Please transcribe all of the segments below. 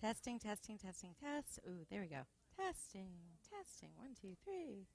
Testing, testing, testing, test. Ooh, there we go. Testing, testing. 1, 2, 3.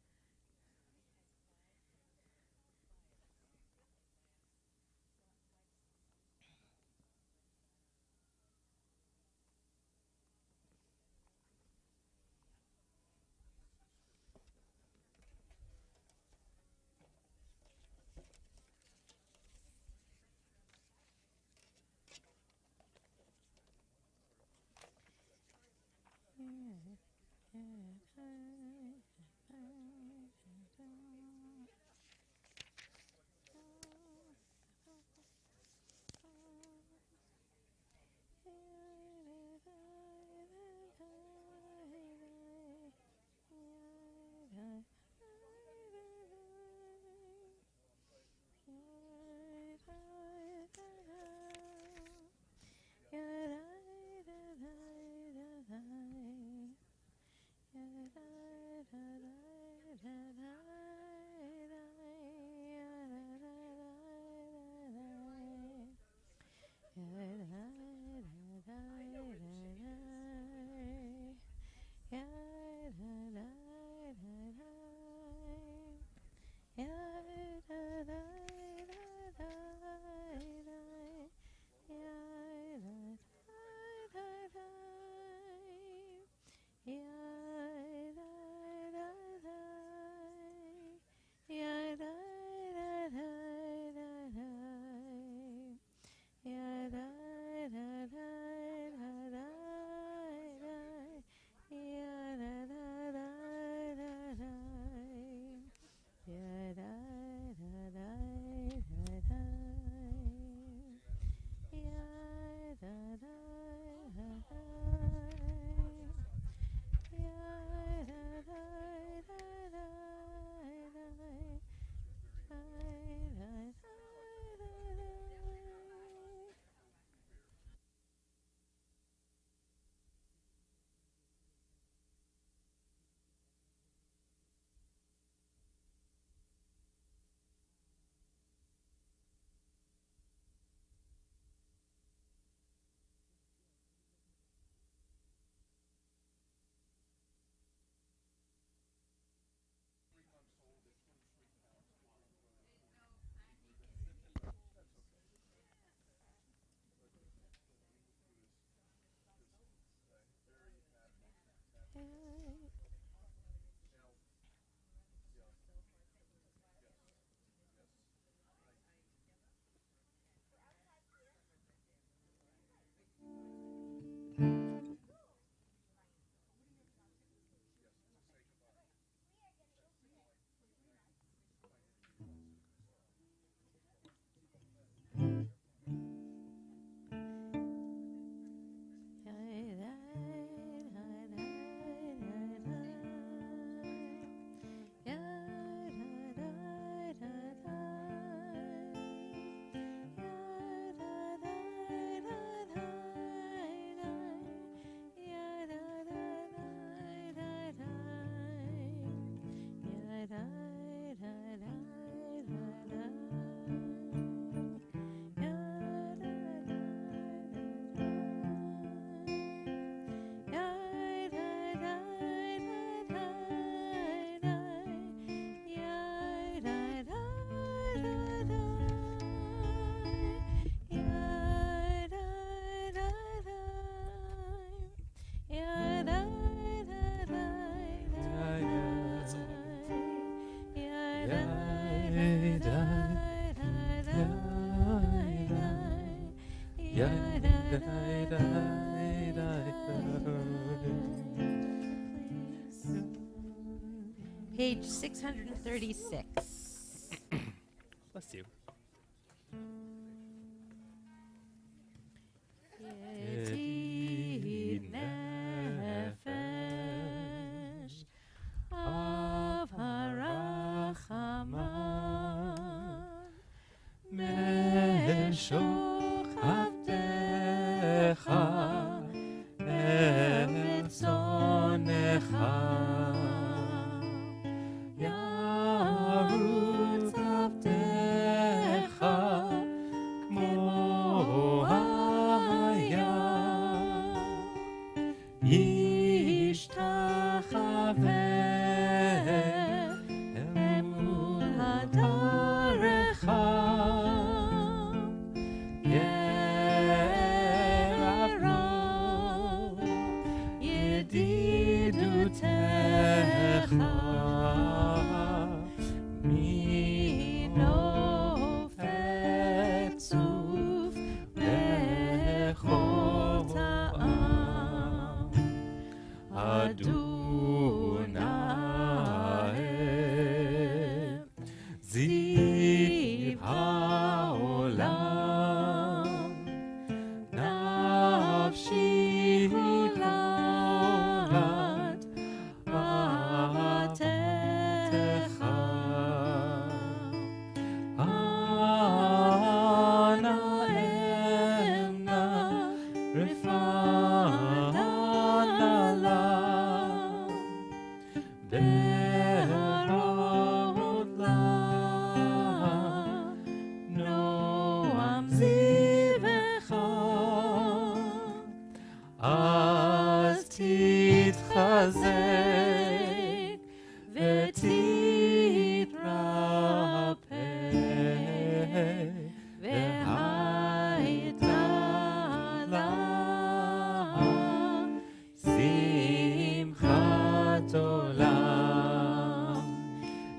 Page 636. Bless you. Yedid nefesh av harachaman meshoch avdecha eretzonecha yarutz avdecha kmo hayam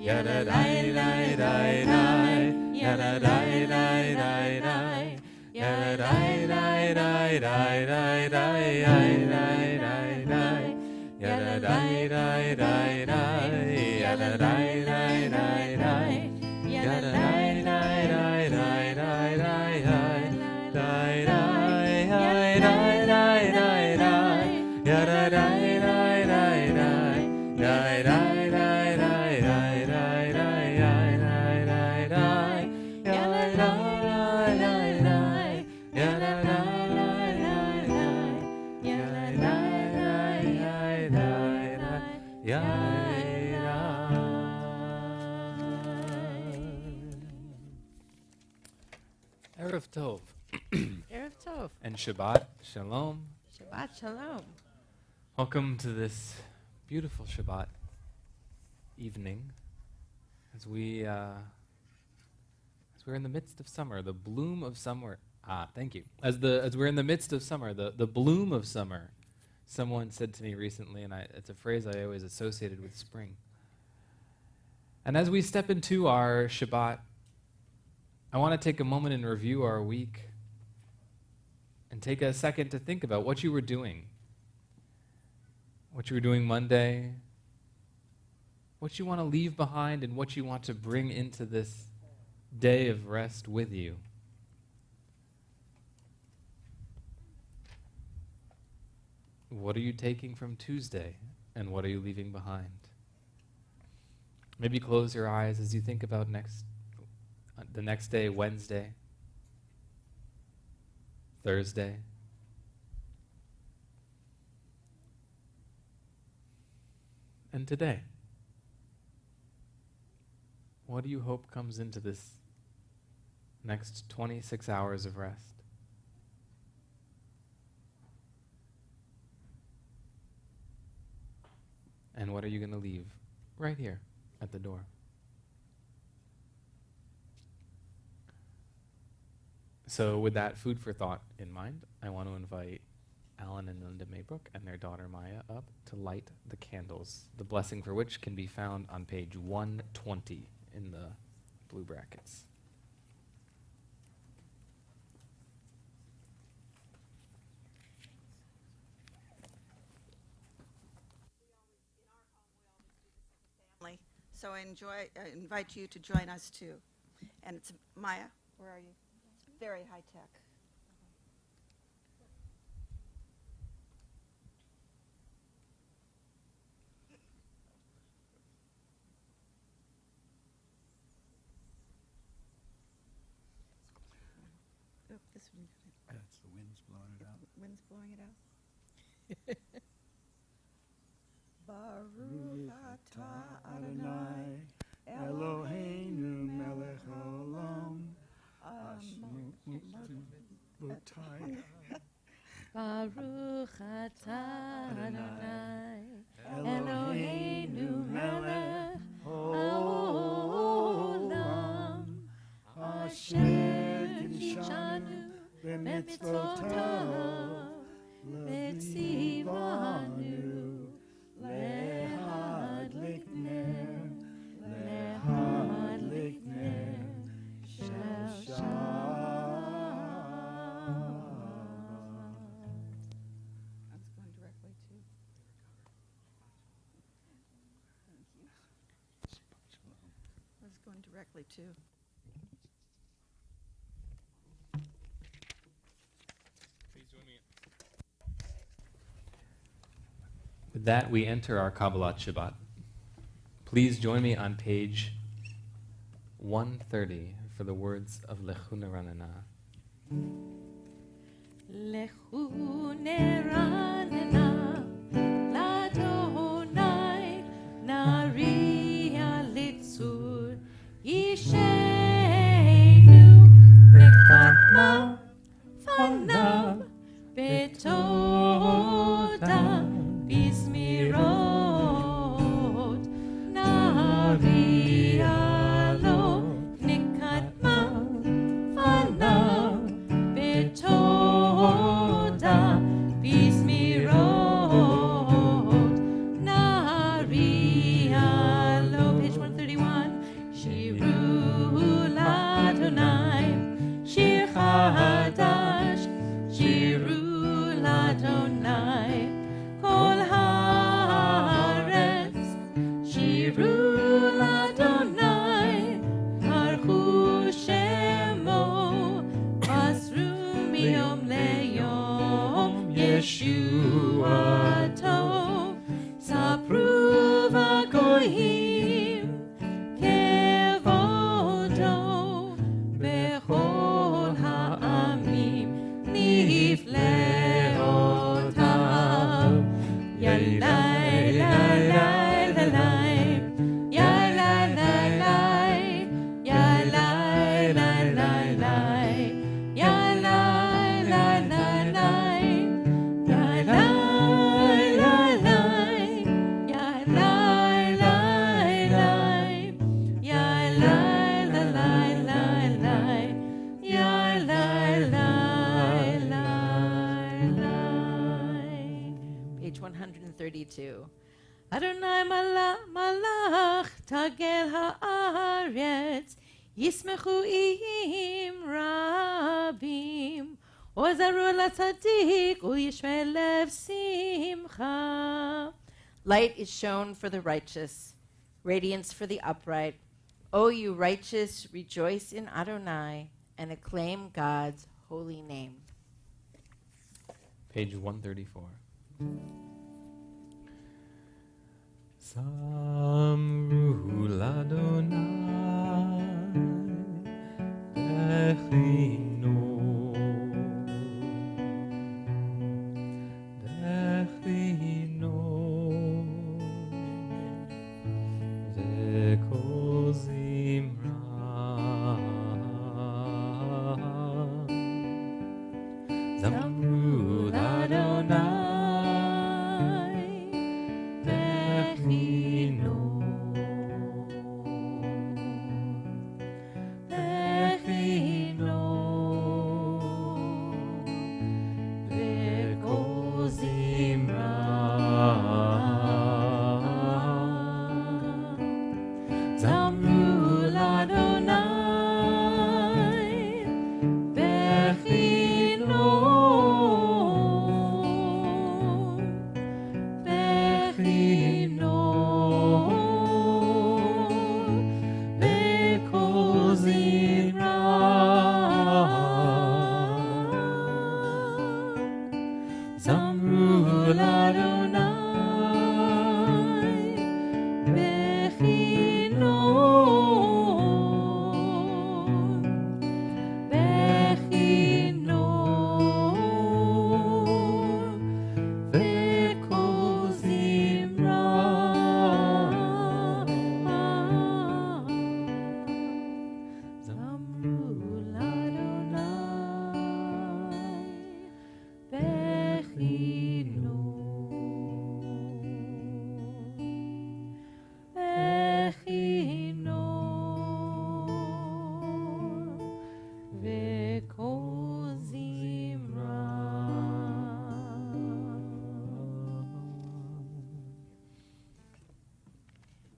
Yada dai dai dai dai. Yada dai dai dai dai. Yada dai dai dai dai dai dai dai dai dai. Yada dai dai dai dai. Yada dai dai dai dai. Yada dai dai dai dai dai dai dai. Dai dai dai dai dai dai dai. Yada dai dai dai dai. Dai dai dai dai dai dai dai dai dai dai. Yada dai dai dai. Yada dai dai dai. Yada dai dai dai dai. Yada. Erev Tov. Erev Tov. And Shabbat Shalom. Shabbat Shalom. Welcome to this beautiful Shabbat evening as we're in the midst of summer, the bloom of summer. Thank you. As we're in the midst of summer, the bloom of summer. Someone said to me recently, and it's a phrase I always associated with spring. And as we step into our Shabbat, I want to take a moment and review our week and take a second to think about what you were doing. What you were doing Monday, what you want to leave behind, and what you want to bring into this day of rest with you. What are you taking from Tuesday, and what are you leaving behind? Maybe close your eyes as you think about the next day, Wednesday, Thursday. And today, what do you hope comes into this next 26 hours of rest? And what are you going to leave right here at the door? So with that food for thought in mind, I want to invite Alan and Linda Maybrook and their daughter Maya up to light the candles, the blessing for which can be found on page 120 in the blue brackets. So I invite you to join us too. And it's Maya, where are you? It's very high tech. Oh, this one. That's the wind's blowing it out. Wind's blowing it out. Baruch atah Adonai Eloheinu melech haolam Baruch atah Adonai Eloheinu melech haolam Asher kidshanu b'mitzvotav v'tzivanu Lehadlik ner shel Shabbat. I was going directly to. Thank you. I was going directly to. Please join me. With that, we enter our Kabbalat Shabbat. Please join me on page 130 for the words of Lechu Neranena. Lechu neranena l'Adonai nariya litzur yishenu nekatma fanav betoda bizmirot nariya lo nekatma fanav betoda bizmirot 22. Adonai malach tagel haaretz yismechu im rabim ozaru latzadik uyishmei lev simcha. Light is shown for the righteous, radiance for the upright. O you righteous, rejoice in Adonai and acclaim God's holy name. Page 134. Samru l'Adonai Dechino V'kol zimra Zamru l'Adonai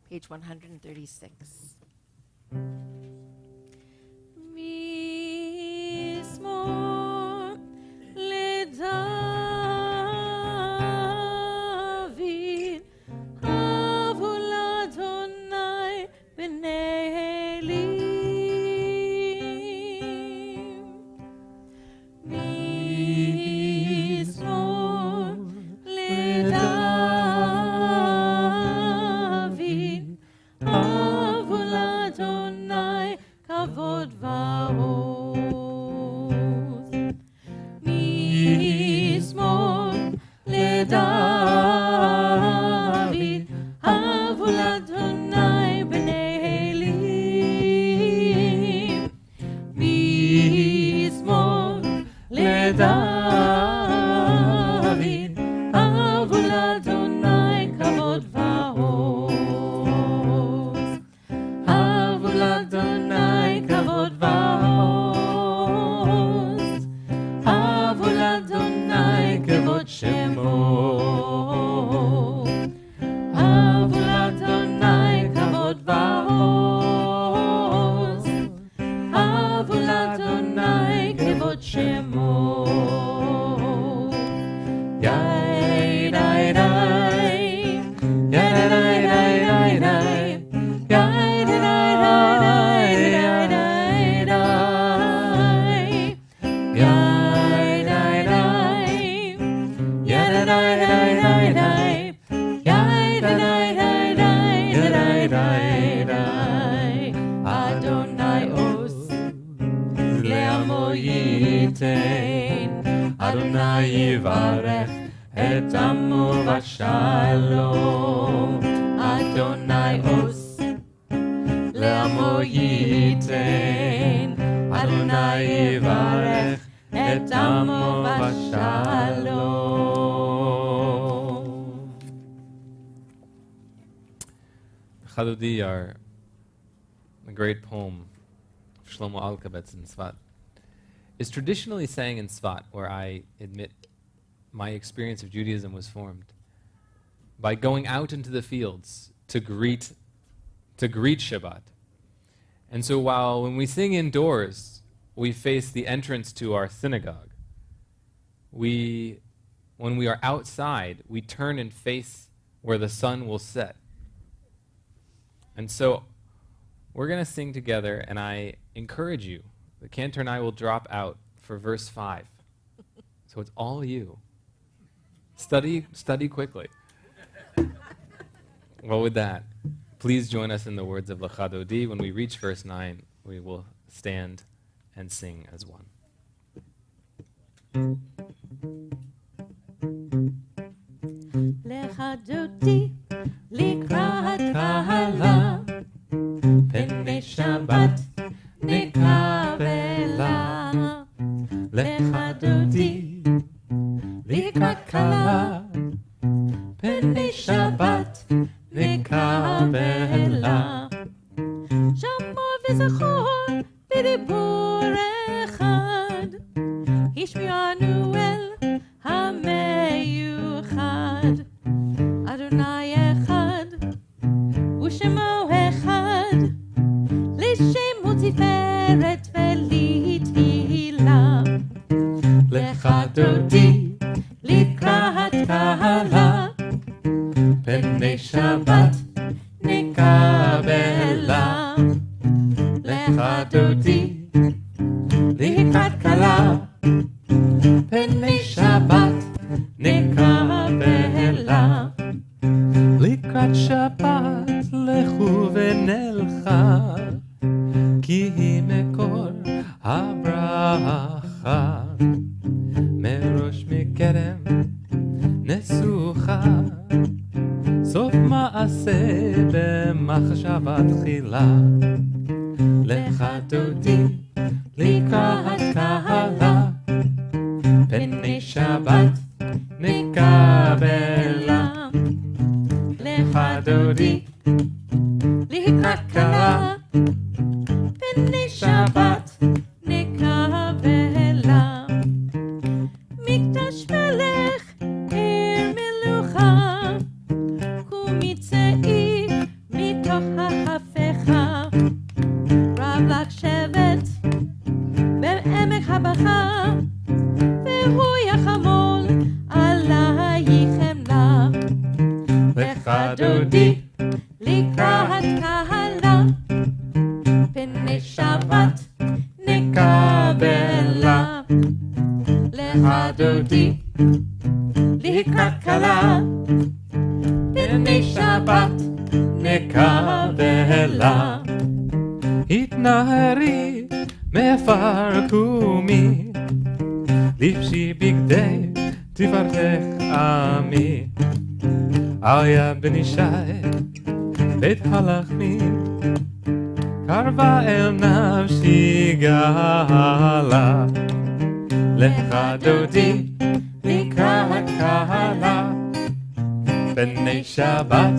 Page 136. Mismo leDavid avu l'Adonai b'nei Elim. Mismo leDavid avu l'Adonai kavod va'oz. Mismor leDavid avu l'Adonai b'nei Elim. Mismor leDavid avu l'Adonai kavod va'oz. Avu l'Adonai kavod va'oz. Avu l'Adonai kavod shemo. Avu l'Adonai kavod va'oz. Avu l'Adonai kavod shemo. Yai dai dai, yai dai dai dai dai, yai dai dai dai dai, yai dai dai, yai dai dai dai dai, yai dai dai dai dai dai. Adonai os le'amo yitein, Adonai yivarech et amo v'shalom. Adonai os le'amo yitein, Adonai yivarech et amo v'shalom. Chaludi are a great poem of Shlomo Alkabetz in Tzvat, is traditionally sang in Tzvat, where I admit my experience of Judaism was formed. by going out into the fields to greet Shabbat. And so when we sing indoors, we face the entrance to our synagogue. When we are outside, we turn and face where the sun will set. And so we're going to sing together, and I encourage you. The cantor and I will drop out for verse 5. So it's all you. Study quickly. Well, with that, please join us in the words of Lecha Dodi. When we reach verse 9, we will stand and sing as one. Lecha Dodi, likrat kahala, pnei Shabbat nekabela. Lecha Dodi, likrat kahala, pnei Shabbat nekabela. שמוע וזכור בדיבור אחד, השמיענו אל המיוחד. אדוני אחד ושמו אחד, לשם ותפארת ולתהילה. לך דודי לקראת קהלה, פני שבת נקבלה. לך דודי לקראת קהלה, פני שבת נקבלה. לקראת שבת לכו ונלכה, כי היא מקור הברכה. מראש מקרם נסוכה, סוף מעשה במחשבה תחילה. לך דודי לקראת קהלה, פני שבת נקבלה. לך דודי לקראת קהלה, פני שבת נקבלה. מקדש מלך עיר מלוכה, קומי צאי מתוך ההפכה. רב לך שבט בעמק הבכה, והוא יחמול עלייך חמלה. לך דודי לקראת קהלה, פני שבת נקבלה. לך דודי לקראת קהלה, פני שבת נקבלה. התנערי מעפר קומי, לבשי בגדי תפארתך עמי. אריה בן ישי בית הלחמי, קרבה אל נפשי גאלה. לך דודי לקראת קהלה, פני שבת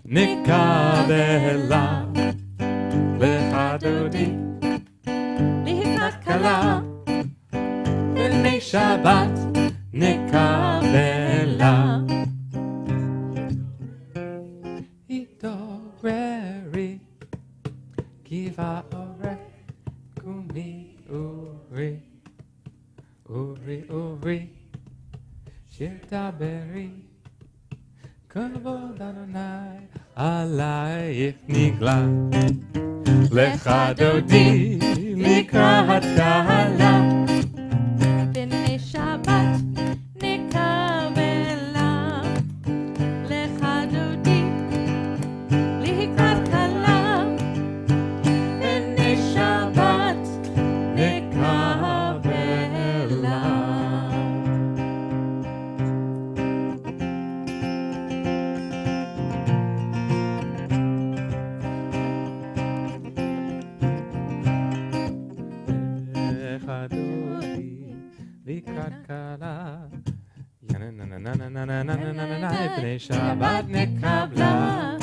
נקבלה. לך דודי לקראת קהלה, פני שבת נקבלה. התעוררי גבעה אורך, קומי אורי, אורי אורי, שיר דברי, כבוד אדוני עלייך נגלה. לך דודי לקראת קהלה, פני שבת נקבלה. לך דודי לקראת קהלה, פני שבת נקבלה. לקראת קהלה, פני שבת נקבלה.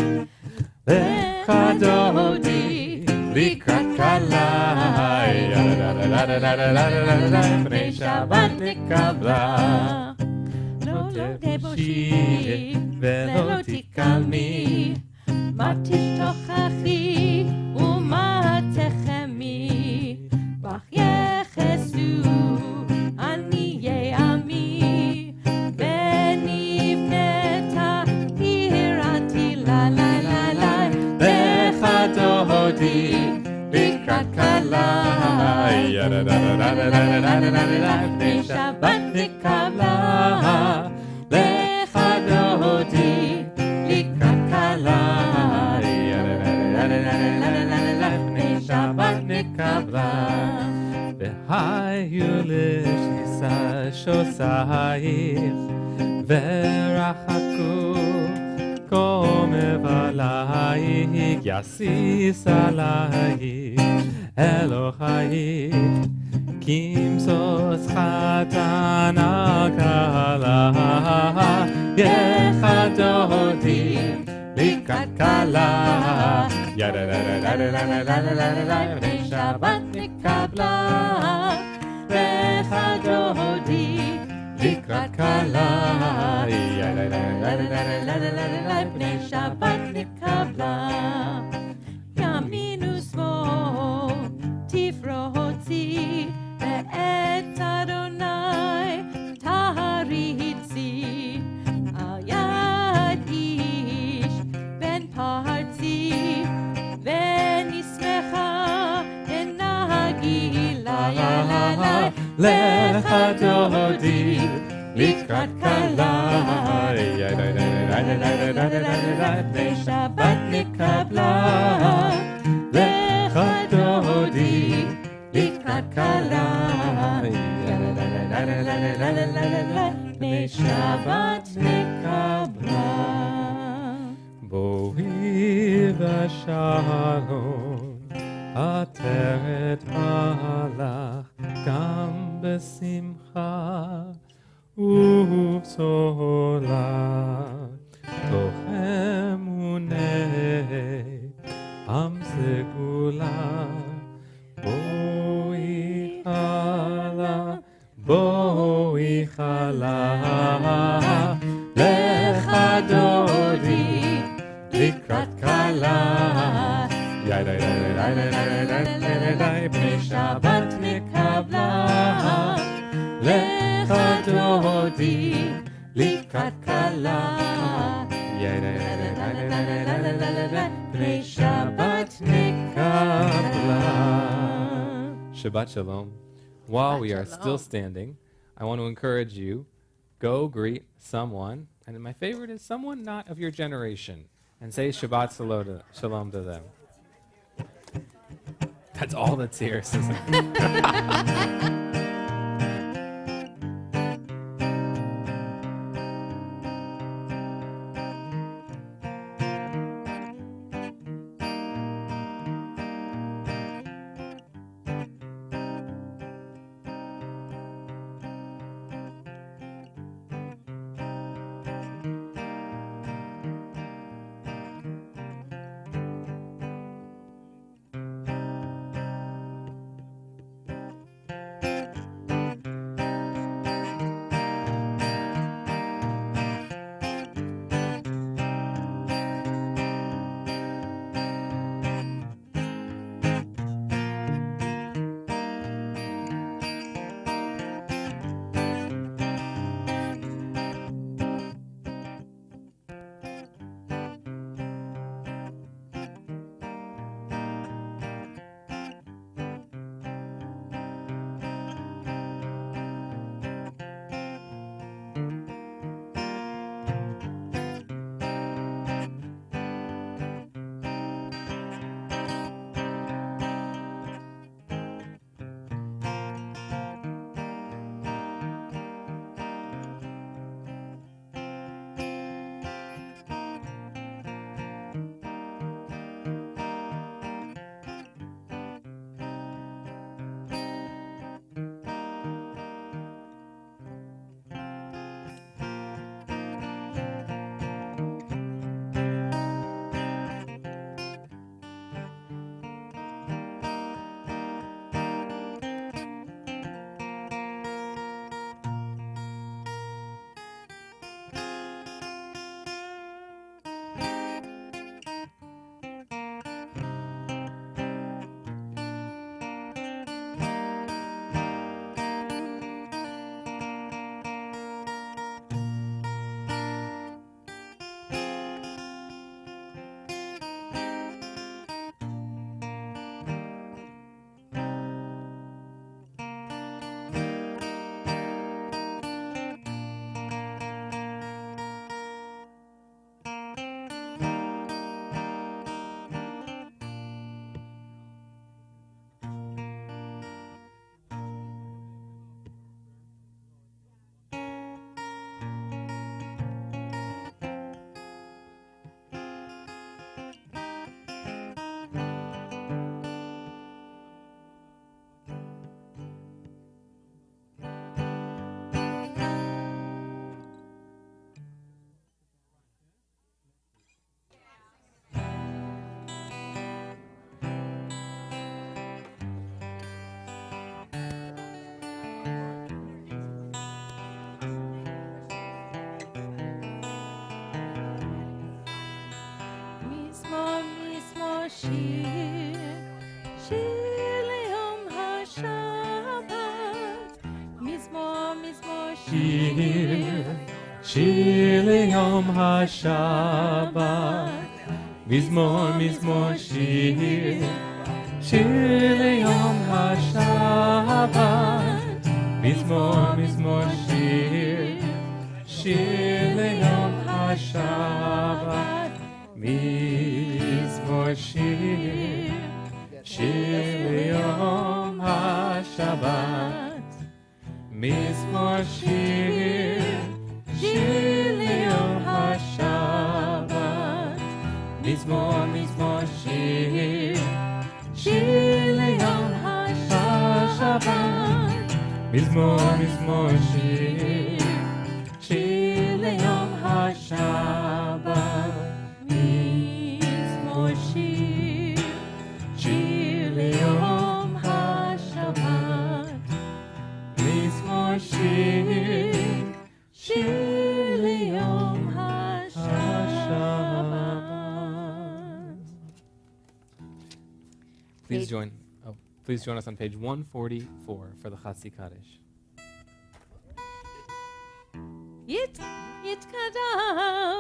לך דודי לקראת קהלה, פני שבת נקבלה. לא תבושי ולא תתקלמי, מה תשתוכחי ומה תחמי, בך יחסו עניי עמי, ונבנתה עירתי לה לה לה לה, לך דודי לקראת כלה, בני שבת נקבלה, לך דודי לקראת כלה, בני שבת נקבלה, והיו לשישה שוסייך, ורחקו קומב עלייך, יסיס עלייך אלוהייך, כמסוס חתנה קלה, יחדודי לקראת כלה, בני שבת נקבלה, יחדודי לקראת כלה, בני שבת נקבלה, ימין ושמאל תפרוצי, ואת אדוני תריצי, על יד איש בן פרצי, ונשמחה ונהגי לה לה לה, לך דודי לקראת כלה, בני שבת נקבלה, לך דודי לקראת כלה, בני שבת נקבלה. בואי ושלום, עטרת מלך, גם בשמחה ובשולה, תוך אמוני עם סגולה, בואי חלה, בואי חלה, לך דודי לקראת כלה, בני שבת נקבלה, לך דודי לקראת כלה, בני שבת נקבלה. Shabbat Shalom. While we are still standing, I want to encourage you, go greet someone, and my favorite is someone not of your generation, and say Shabbat Shalom to them. That's all that's here, Susan. שיר, שיר ליום השבת, מזמור, מזמור שיר, שיר ליום השבת, מזמור, מזמור שיר, שיר ליום השבת, מזמור, מזמור שיר, שיר ליום השבת, מזמור שיר, שיר ליום השבת, מזמור שיר, שיר ליום השבת, מזמור, מזמור שיר, שיר ליום השבת, מזמור, מזמור שיר, שיר ליום השבת, מזמור שיר, שיר ליום השבת, מזמור שיר, שיר ליום השבת. Please join us on page 144 for the Chatzi Kaddish. יתקדע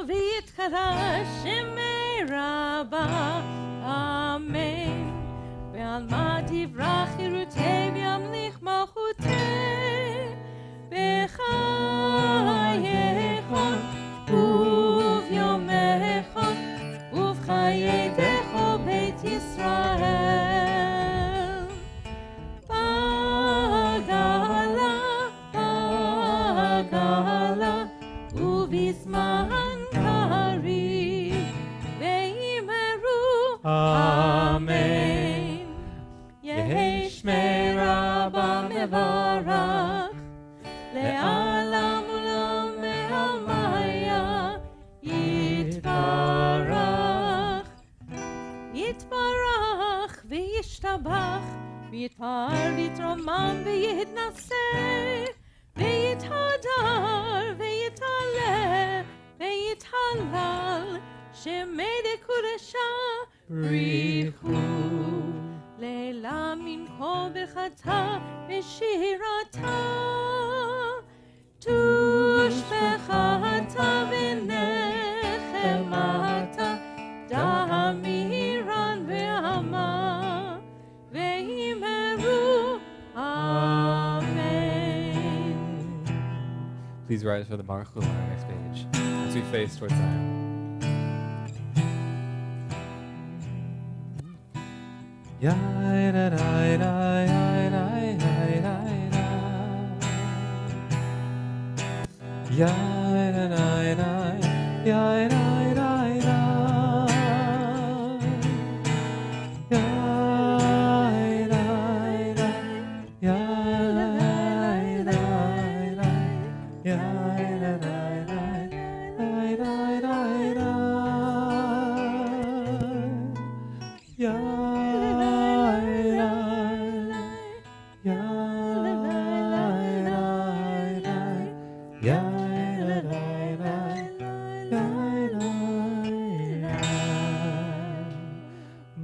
ויתקדש שמי רבה, אמן. ועל מה תברח חירותי וימליך מלכותי, בחייכון וביומכון ובחיי בכל בית ישראל. בגלה ובזמן קריב ואמרו אמן. יהי שמי רבה מברך לעולם ולעולם מעלמיה יתברך. יתברך וישתבח ויתפאר ויתרומם ויתנשא ויתהדר ויתעלה ויתהלל שמי דקודשה בריחו. לילה מן כל ברכתה ושירתה, תושבחתה ונחמתה, דמירן ועמה, ואמרו Amen. Please rise for the Baruch Hu on our next page as we face towards Zion. Ya da da da ya da da da da. Ya da da da ya da da da. Ya da da ya da da ya da da ya.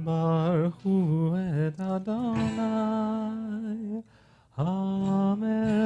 Baruch et Adonai HaMevorach.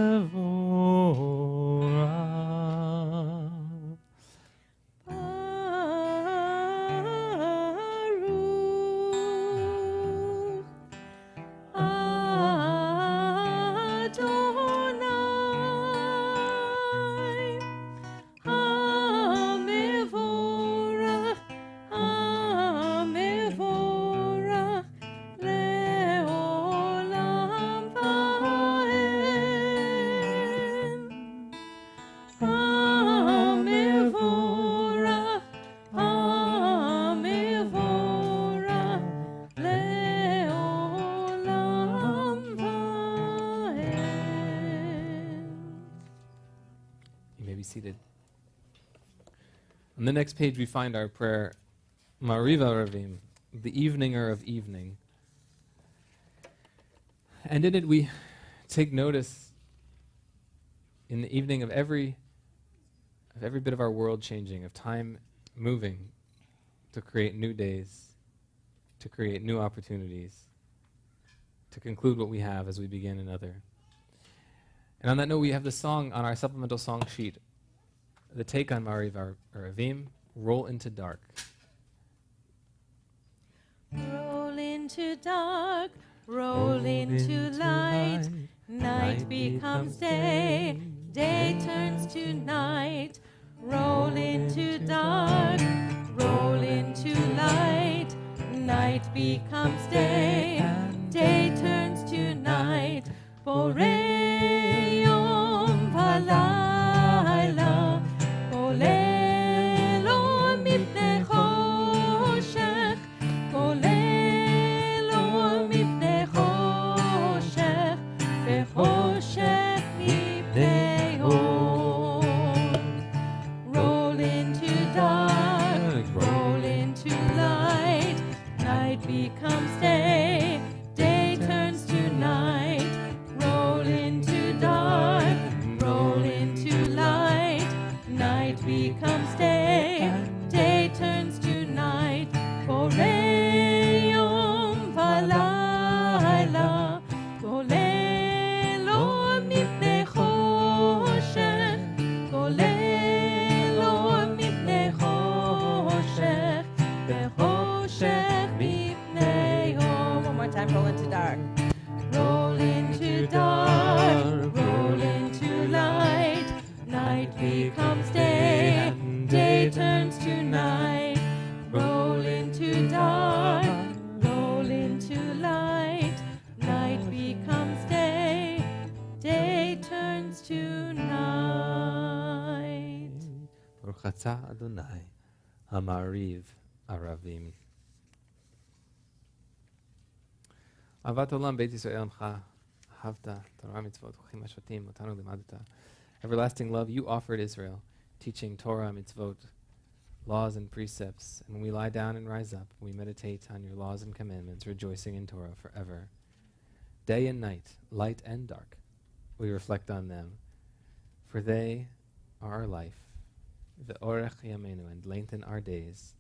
Seated. On the next page we find our prayer, Mariva Ravim, the eveninger of evening. And in it we take notice in the evening of every bit of our world changing, of time moving to create new days. to create new opportunities, to conclude what we have as we begin another. And on that note, we have the song on our supplemental song sheet, the take on Mariv Aravim, Roll into Dark. Roll into dark, roll into light. Night becomes day, day turns to night. Roll into dark, roll into light. Night becomes day, day turns to night. Borei yom v'layla, kolelo mipnei choshech, kolelo mipnei choshech, v'choshech mipnei or. Roll into dark, roll into light. Night becomes day, day turns to night. Roll into dark, roll into light. Night becomes day, day turns to night. Borei yom v'layla, kolelo mipnei choshech, kolelo mipnei choshech, v'choshech mipnei or. One more time, roll into dark. Roll into dark, roll into light. Night becomes day, day turns to night. Roll into dark, roll into light. Night becomes day, day turns to night. Baruch atah Adonai, Hamariv Aravim. Avat olam Beit Yisrael Amcha, Havta, Torah mitzvot, Uchim Hashatim, Otanu Limadata. Everlasting love you offered Israel, teaching Torah mitzvot, laws and precepts. And when we lie down and rise up, we meditate on your laws and commandments, rejoicing in Torah forever. Day and night, light and dark, we reflect on them, for they are our life, the orech yamenu, and lengthen our days.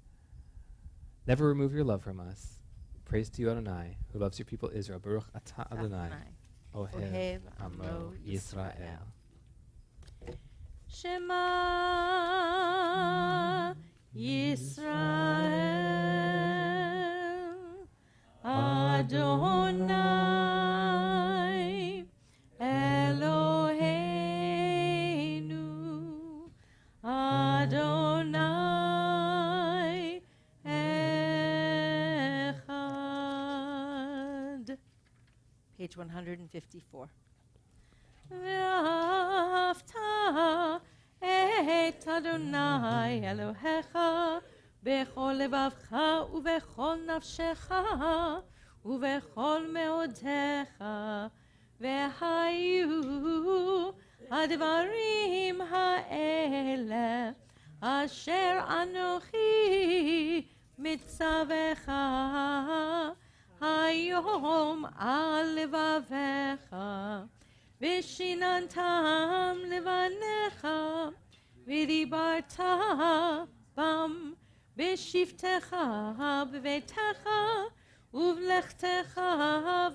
Never remove your love from us. Praise to you, Adonai, who loves your people Israel. Baruch atah Adonai, Ohev Amo Yisrael. Shema Yisrael, Adonai Eloheinu, Adonai Echad. Page 154. ואהבת את אדוני אלוהיך בכל לבבך ובכל נפשך ובכל מאודיך, והיו הדברים האלה אשר אנוכי מצווך היום על לבביך, ושיננתם לבניך, ודיברת בם בשבתך בביתך, ובלכתך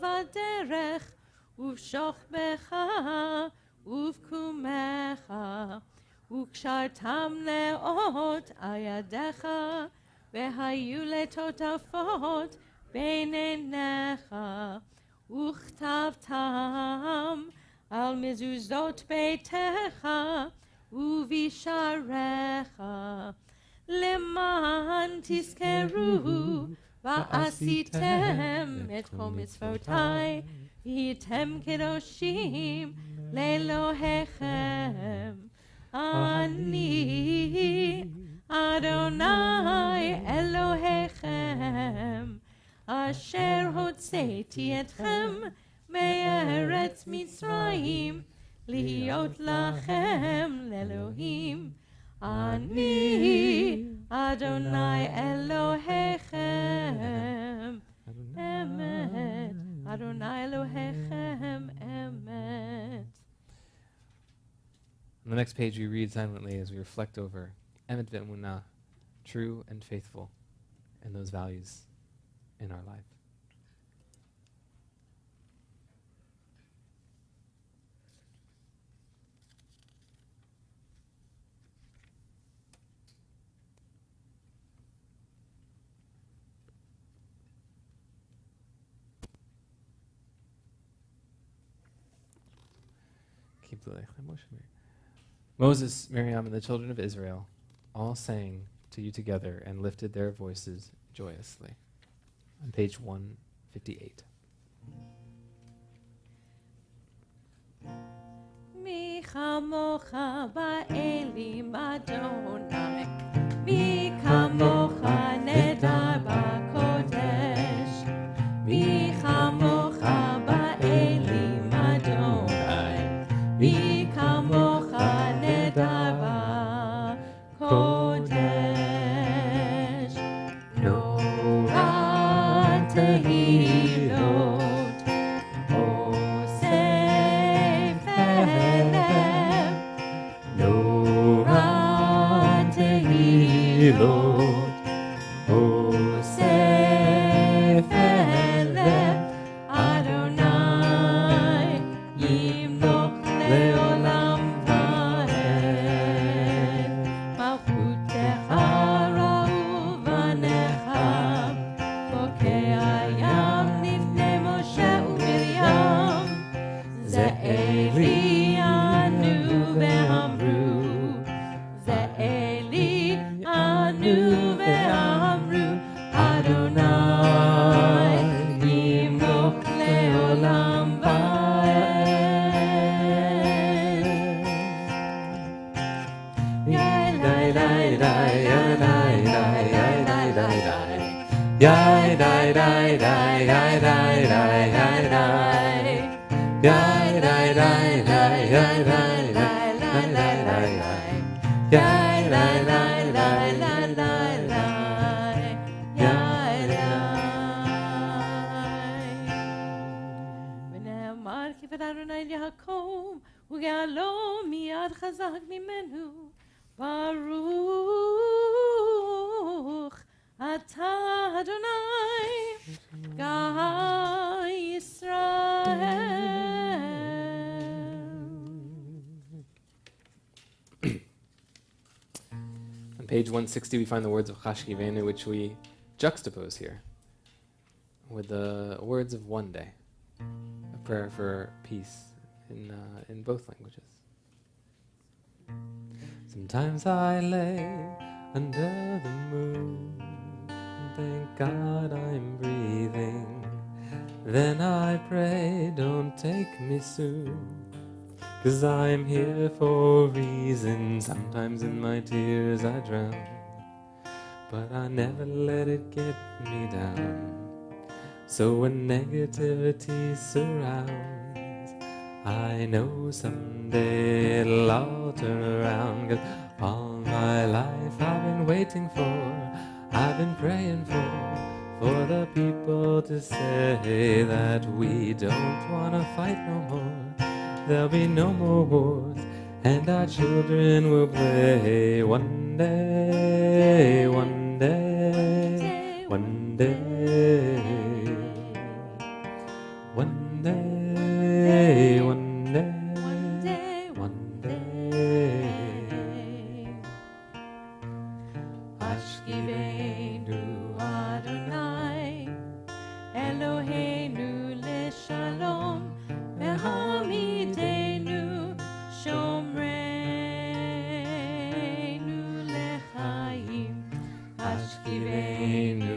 בדרך, ובשוכבך ובקומך, וקשרתם לאות על ידיך, והיו לטוטפות בין עיניך, וכתבתם על מזוזות ביתך ובשעריך, למען תזכרו ועשיתם את כל מצוותי, והייתם קדושים לאלוהיכם. אני אדוני אלוהיכם, אשר הוצאתי אתכם מארץ מצרים, להיות לכם לאלוהים. אני אדוני אלוהיכם, אמת. אדוני אלוהיכם, אמת. On the next page we read silently as we reflect over Emet ve'emunah, true and faithful, and those values. in our life. Moses, Miriam, and the children of Israel all sang to you together and lifted their voices joyously. On page 158. Mi chamocha ba'elim Adonai, mi kamocha nedar ba'kodesh, mi chamocha ba'elim Adonai, mi kamocha nedar ba'kodesh. Nora tehilot, osef elem, Nora tehilot, osef elem, Adonai yimloch leolam vaed. Malchutecha ra'u v'necham, bokei hayam lifnei Moshe u'Miriam. Ze'eli anu ve'amru, Ze'eli anu ve'amru, Adonai yimloch leolam vaed. Yai dai dai dai, yai dai dai, yai dai dai dai, yai dai dai dai, yai dai dai, yai dai, yai dai dai dai, yai dai dai, yai dai dai dai, yai dai dai dai, yai dai dai, yai dai. ונאמר כבד אדוני ליעקב, וגאלו מיד חזק ממנו. ברוך אתה אדוני, גאי ישראל. On page 160, we find the words of Chashkivenu, which we juxtapose here with the words of one day, a prayer for peace in both languages. Sometimes I lay under the moon, thank God I'm breathing. Then I pray, don't take me soon, 'cause I'm here for a reason. Sometimes in my tears I drown, but I never let it get me down. So when negativity surrounds, I know someday it'll all turn around. 'Cause all my life I've been waiting for, I've been praying for the people to say that we don't wanna fight no more. There'll be no more wars, and our children will play one day, one day, one day, one day, one day, one day. Ashkivenu Adonai, Eloheinu leshalom, Vehamidenu shomreinu lechaim. Ashkivenu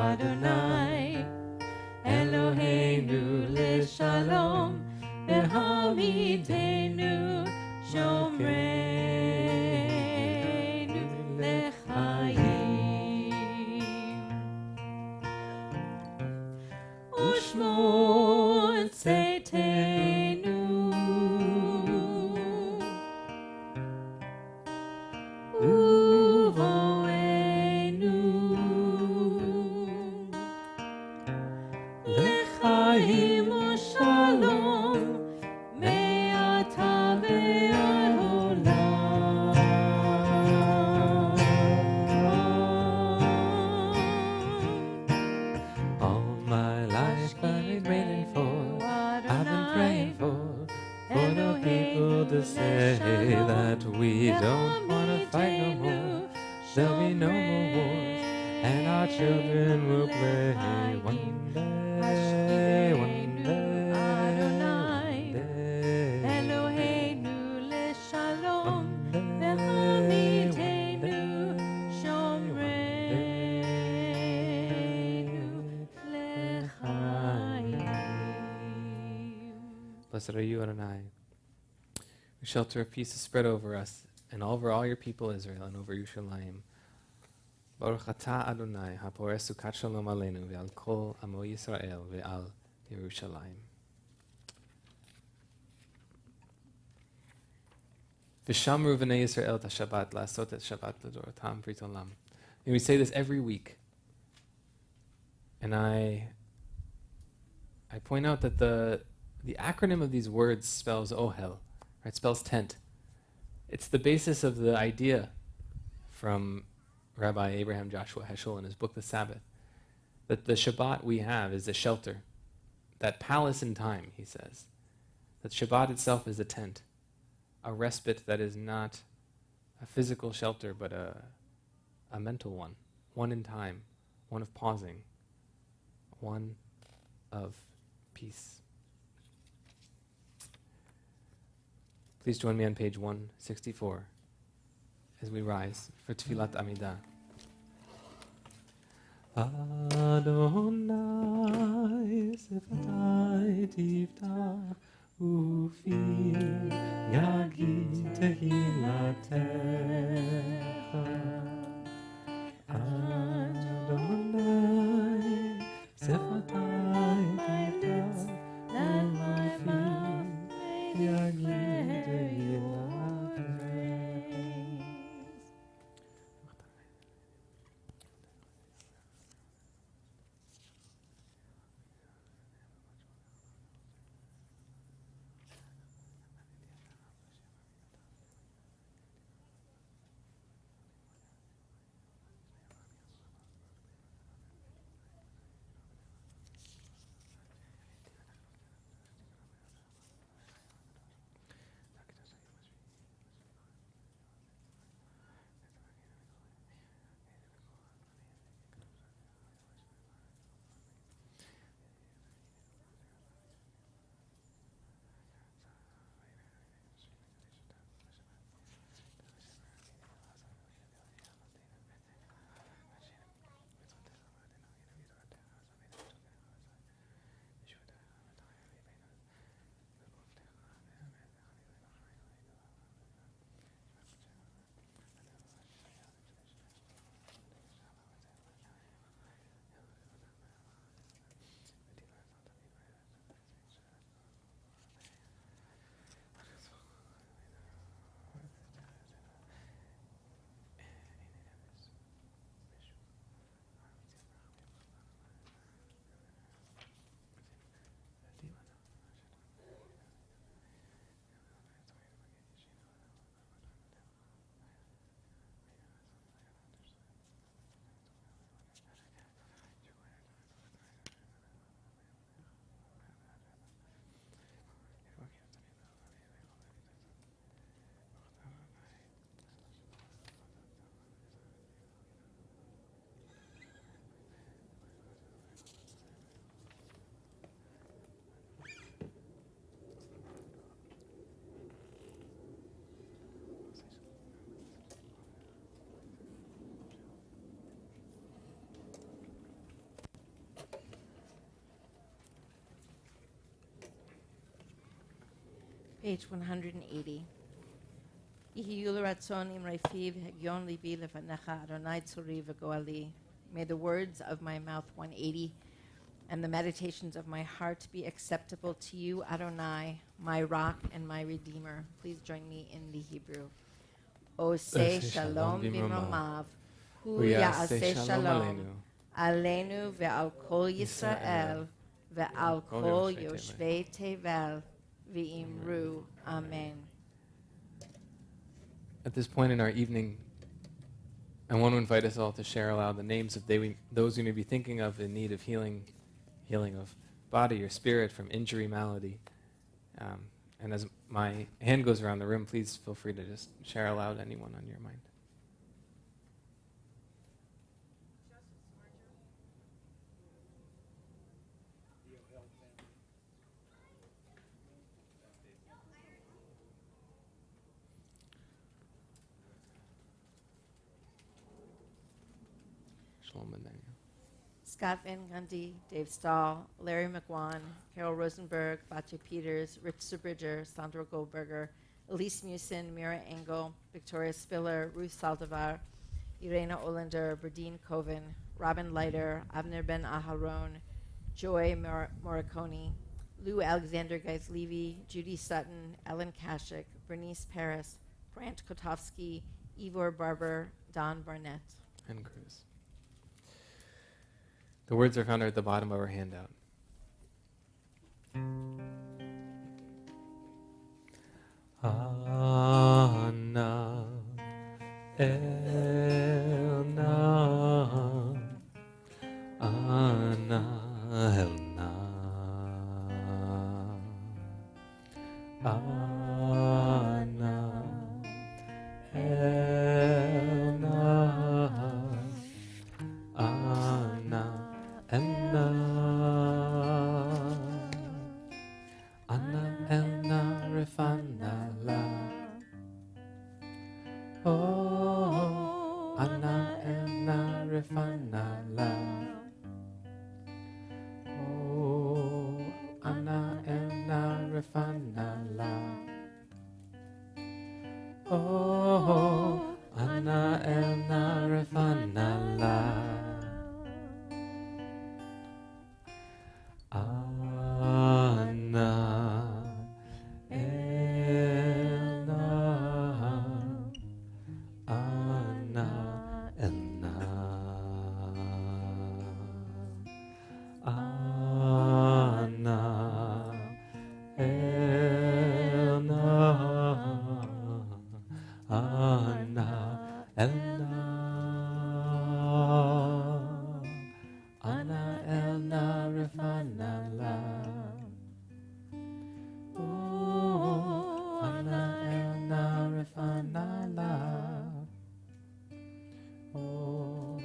Adonai, Eloheinu leshalom, Vehamidenu shomreinu lechaim. Ushmor tzeitenu, uvoenu lechaim ushalom, me'ata ve'ad olam. life I've been waiting for, I've been praying for the people to say that we don't want to fight no more. There'll be no more wars, and our children will play one day, one day, one day. Eloheinu leshalom, One day, v'hamidenu one shomreinu l'chaim. Blessed are you, Adonai. The shelter of peace is spread over us and over all your people Israel and over Yerushalayim. Baruch atah Adonai, haporeh sukat shalom aleinu ve'al kol amo Yisrael ve'al Yerushalayim. V'shamru v'nei Yisrael et Shabbat la'asot et Shabbat l'dorotam brit olam. And we say this every week. And I point out that the acronym of these words spells ohel, right? Spells tent. It's the basis of the idea from Rabbi Abraham Joshua Heschel in his book, The Sabbath, that the Shabbat we have is a shelter, that palace in time, he says. That Shabbat itself is a tent, a respite that is not a physical shelter, but a mental one in time, one of pausing, one of peace. Please join me on page 164 as we rise for Tfilat Amidah. Adonai Sifatai Tifta Ufi Yagid Tehilatecha Adonai Sifatai Tifta Ufi Yagid Page 180. Yihiyul ratzon im refiv hegyon livi lefanecha Adonai tzuri v'goali. May the words of my mouth 180 and the meditations of my heart be acceptable to you, Adonai, my rock and my redeemer. Please join me in the Hebrew. Oseh shalom b'mromav, hu ya'aseh shalom, aleinu ve'al kol Yisrael, ve'al kol yoshvei tevel, v'imru. Amen. At this point in our evening, I want to invite us all to share aloud the names of those we may be thinking of in need of healing of body or spirit from injury, malady. And as my hand goes around the room, please feel free to just share aloud anyone on your mind. Shalom and Daniel. Scott Van Gundy, Dave Stahl, Larry McWan, Carol Rosenberg, Batya Peters, Rich Bridger, Sandra Goldberger, Elise Musin, Mira Engel, Victoria Spiller, Ruth Saldivar, Irena Olander, Berdine Coven, Robin Leiter, Avner Ben Aharon, Joy Morricone, Lou Alexander Geis-Levy, Judy Sutton, Ellen Kashik, Bernice Paris, Brant Kotowski, Ivor Barber, Don Barnett. And Cruz. The words are found at the bottom of our handout. Anna Elna Anna Elna Anna Elna Anna Elna Anna Elna Refana La Oh Anna Elna Refana La Oh Anna Elna Refana La Oh Anna Elna Refana La Anna Elna Anna Elna Anna Elna Anna Elna Anna Elna Refana La Oh Anna Elna Refana La Oh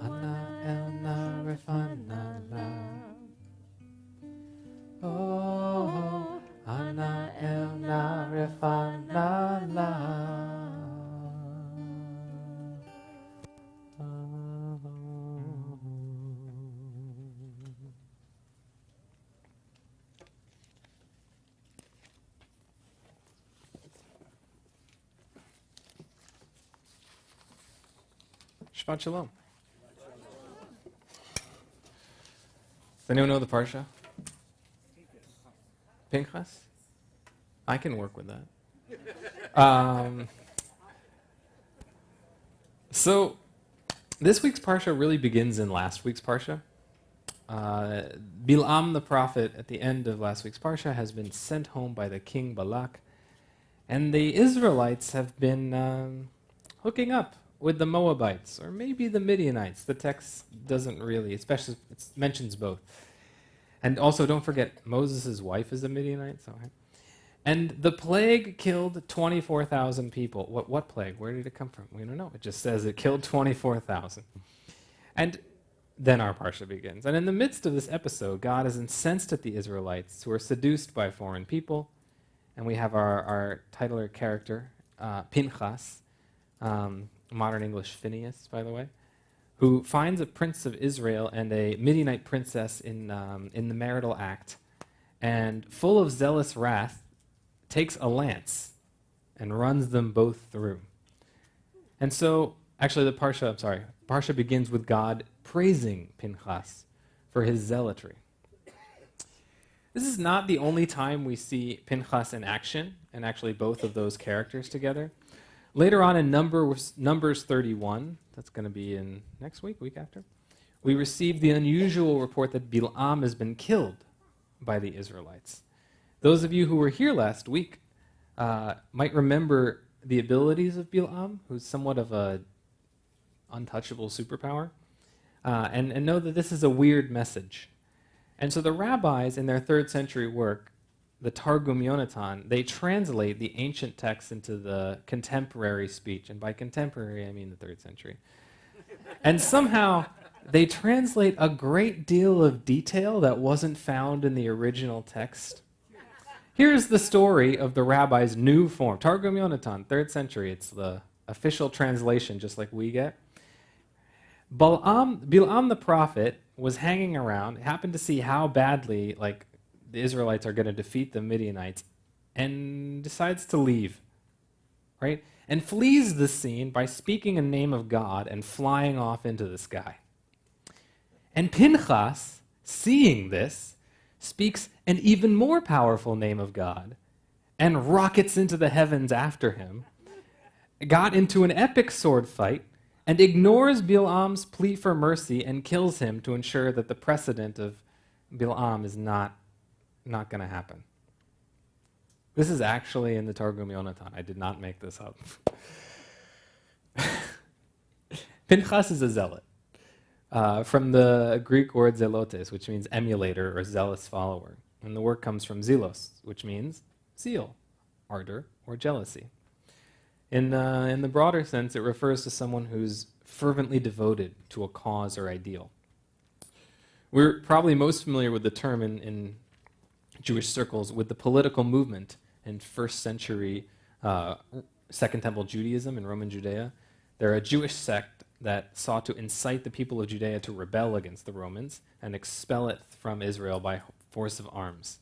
Anna Elna Refana La Oh Anna Elna Refana La Shabbat Shalom. Does anyone know the Parsha? Pinchas? I can work with that. So, this week's Parsha really begins in last week's Parsha. Bilam the prophet at the end of last week's Parsha has been sent home by the king Balak, and the Israelites have been hooking up with the Moabites, or maybe the Midianites. The text doesn't really, especially it mentions both. And also, don't forget, Moses' wife is a Midianite. And the plague killed 24,000 people. What plague? Where did it come from? We don't know. It just says it killed 24,000. And then our Parsha begins. And in the midst of this episode, God is incensed at the Israelites who are seduced by foreign people. And we have our titular character, Pinchas, modern English Phineas, by the way, who finds a prince of Israel and a Midianite princess in the marital act, and full of zealous wrath, takes a lance and runs them both through. And so, actually the Parsha begins with God praising Pinchas for his zealotry. This is not the only time we see Pinchas in action, and actually both of those characters together. Later on in Numbers 31, that's going to be in next week after, we receive the unusual report that Bilam has been killed by the Israelites. Those of you who were here last week might remember the abilities of Bilam, who's somewhat of a untouchable superpower, and know that this is a weird message. And so the rabbis in their 3rd century work, the Targum Yonatan, they translate the ancient texts into the contemporary speech. And by contemporary, I mean the 3rd century. And somehow they translate a great deal of detail that wasn't found in the original text. Here's the story of the rabbi's new form. Targum Yonatan, 3rd century. It's the official translation, just like we get. Bilam the prophet was hanging around, happened to see how badly the Israelites are going to defeat the Midianites, and decides to leave, right? And flees the scene by speaking in the name of God and flying off into the sky. And Pinchas, seeing this, speaks an even more powerful name of God and rockets into the heavens after him, got into an epic sword fight, and ignores Bilam's plea for mercy and kills him to ensure that the precedent of Bilam is not going to happen. This is actually in the Targum Yonatan. I did not make this up. Pinchas is a zealot, from the Greek word zelotes, which means emulator or zealous follower. And the word comes from zelos, which means zeal, ardor, or jealousy. In the broader sense, it refers to someone who's fervently devoted to a cause or ideal. We're probably most familiar with the term in Jewish circles with the political movement in 1st century Second Temple Judaism in Roman Judea. They're a Jewish sect that sought to incite the people of Judea to rebel against the Romans and expel it from Israel by force of arms.